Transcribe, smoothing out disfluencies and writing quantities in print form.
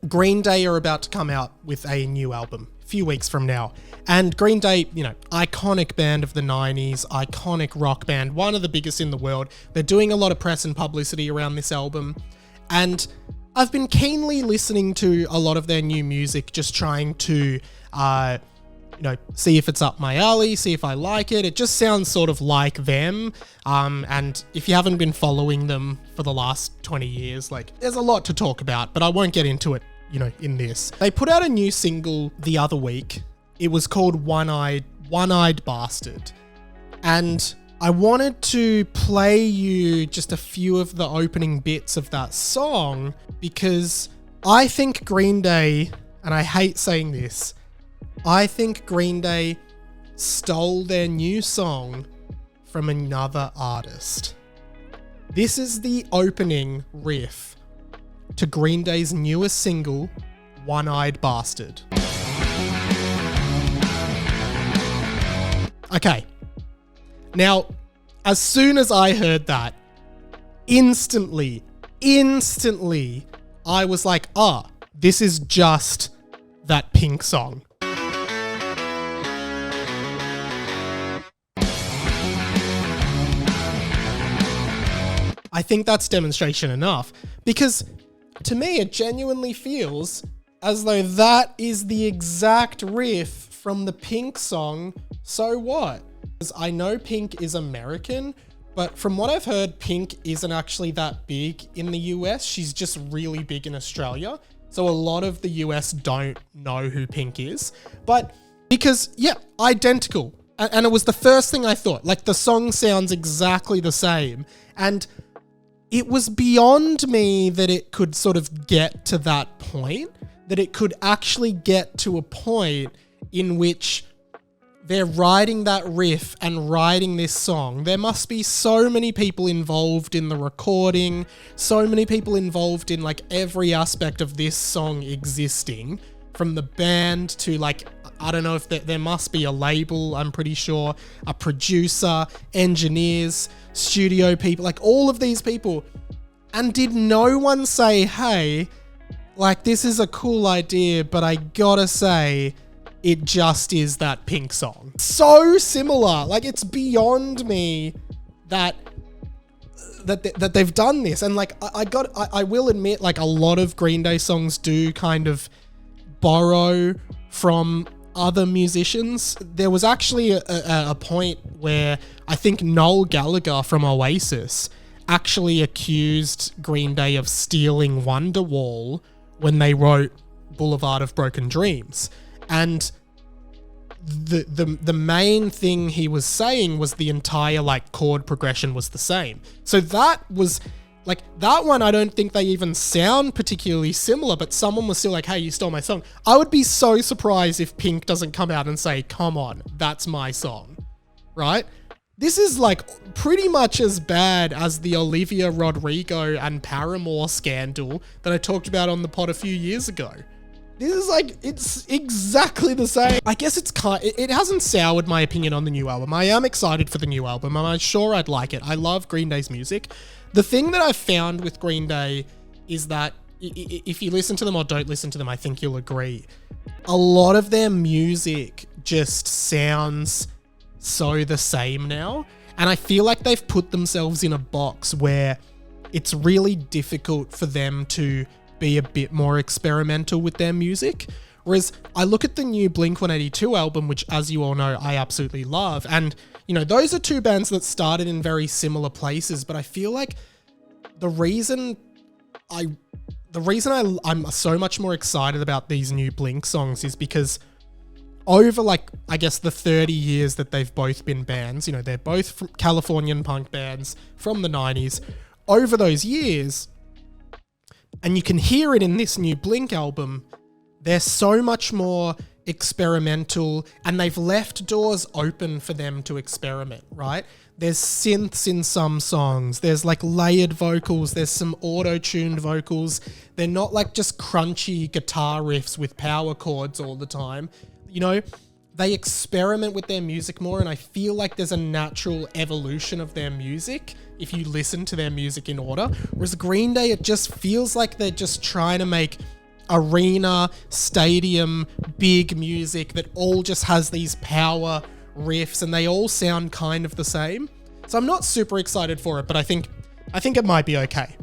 Green Day are about to come out with a new album a few weeks from now. And Green Day, you know, iconic band of the 90s, iconic rock band, one of the biggest in the world. They're doing a lot of press and publicity around this album. And I've been keenly listening to a lot of their new music, just trying to, see if it's up my alley, see if I like it. It just sounds sort of like them. And if you haven't been following them for the last 20 years, like, there's a lot to talk about, but I won't get into it, you know, in this. They put out a new single the other week. It was called One-Eyed Bastard. And I wanted to play you just a few of the opening bits of that song because I think Green Day, and I hate saying this, I think Green Day stole their new song from another artist. This is the opening riff to Green Day's newest single, One-Eyed Bastard. Okay. Now, as soon as I heard that, instantly, I was like, this is just that Pink song. I think that's demonstration enough, because to me, it genuinely feels as though that is the exact riff from the Pink song, So What? Because I know Pink is American, but from what I've heard, Pink isn't actually that big in the US. She's just really big in Australia. So a lot of the US don't know who Pink is. But because, identical. And it was the first thing I thought. Like, the song sounds exactly the same. And it was beyond me that it could sort of get to that point, that it could actually get to a point in which they're writing that riff and writing this song. There must be so many people involved in the recording, so many people involved in like every aspect of this song existing, from the band to like, I don't know if there must be a label, I'm pretty sure, a producer, engineers, studio people, like all of these people. And did no one say, hey, like this is a cool idea, but I gotta say, it just is that Pink song. So similar. Like, it's beyond me that they've done this. And like, I will admit, like, a lot of Green Day songs do kind of borrow from other musicians. There was actually a point where I think Noel Gallagher from Oasis actually accused Green Day of stealing Wonderwall when they wrote Boulevard of Broken Dreams. And the main thing he was saying was the entire like chord progression was the same. So that was like, that one, I don't think they even sound particularly similar, but someone was still like, hey, you stole my song. I would be so surprised if Pink doesn't come out and say, come on, that's my song, right? This is like pretty much as bad as the Olivia Rodrigo and Paramore scandal that I talked about on the pod a few years ago. This is like, it's exactly the same. I guess it hasn't soured my opinion on the new album. I am excited for the new album. I'm sure I'd like it. I love Green Day's music. The thing that I've found with Green Day is that if you listen to them or don't listen to them, I think you'll agree. A lot of their music just sounds so the same now. And I feel like they've put themselves in a box where it's really difficult for them to be a bit more experimental with their music. Whereas I look at the new Blink-182 album, which, as you all know, I absolutely love. And, you know, those are two bands that started in very similar places, but I feel like the reason I'm so much more excited about these new Blink songs is because over, like, I guess the 30 years that they've both been bands, you know, they're both from Californian punk bands from the 90s. Over those years, and you can hear it in this new Blink album, they're so much more experimental, and they've left doors open for them to experiment, right? There's synths in some songs, there's like layered vocals, there's some auto-tuned vocals. They're not like just crunchy guitar riffs with power chords all the time. You know, they experiment with their music more, and I feel like there's a natural evolution of their music if you listen to their music in order. Whereas Green Day, it just feels like they're just trying to make arena, stadium, big music that all just has these power riffs and they all sound kind of the same. So I'm not super excited for it, but I think it might be okay.